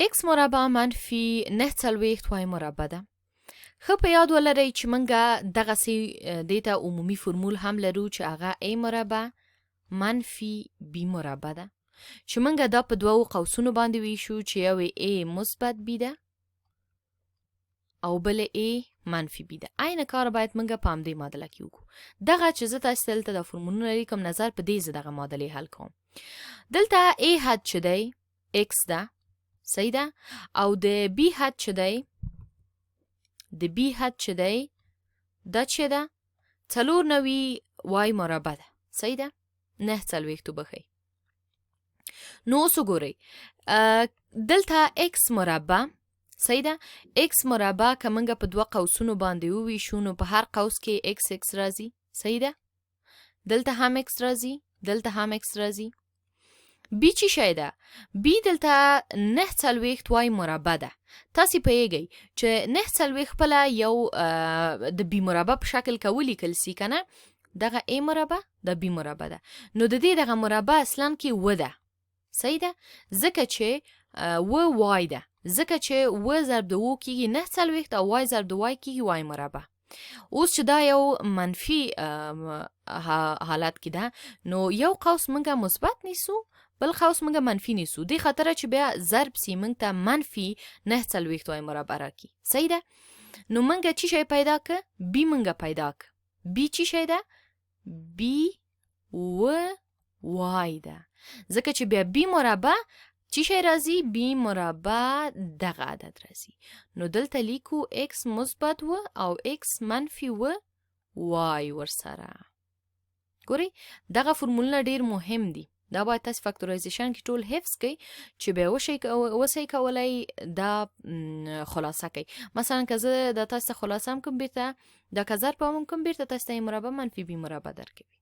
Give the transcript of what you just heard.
x مربع منفي 9 وای مربع ده. ښه په یاد ولرئ چې موږ دغسې دې ته عمومي فرمول هم لرو چې هغه a مربع منفي b مربع ده چې موږ دا په دوو قوسونو باندې ویشو چې یو a مثبت b ده او بل a منفي b ده. عین کار باید موږ په همدې معادله کې وکړو. دغه چې زه تاسو ته دلته د فرمولونه لیکم نظر په دې زه دغه معادلې حل کوم. دلته a حد چې دی x ده صحیح ده او د b حد چې دی د b حد چې دی دا چې ده 4 وای مربع ده صحیح ده 9 بخی. نو اوس وګورئ دلته x مربع صحیح ده x مربع که موږ په دوه قوسونو باندې وویشو نو په هر قوس کې x راځي صحیح ده دلته هم x راځي دلته هم x راځي. b چې شی ده b دلته 9 وای مربع ده. تاسې پوهیږئ چې 9 خپله یو د b مربع په شکل کې ولیکل سي که نه دغه a مربع د b مربع ده نو د دې دغه مربع اصلا کې و ده صحیح ده ځکه چې و وای ده ځکه چې و ضرب د و کېږي 9 او وای ضرب د وای کېږي وای مربع. اوس چې دا یو منفي حالت کې ده نو یو قوس موږ مثبت نیسو بل قوس موږ منفي نیسو دې خاطره چې بیا ضرب سي موږ ته منفي 9 وای مربع راکړي صحیح ده. نو موږ چې شی پیدا که b موږ پیدا که b چې شی ده b و وای ده ځکه چې بیا b مربع چې شی راځي b مربع دغه عدد راځي نو دلته لیکو x مثبت و او x منفي و وای ورسره. ګورئ دغه فرمولونه ډیر مهم دي دا باید تاسو فاکتورایزیشن کې ټول حفظ کړئ چې بیا وشئ کولی دا خلاصه کړئ. مثلا که زه دا تاسو ته خلاصه هم کوم بیرته دا که ضرب هم کوم بیرته تاسو ته مربع منفي b مربع درکوي.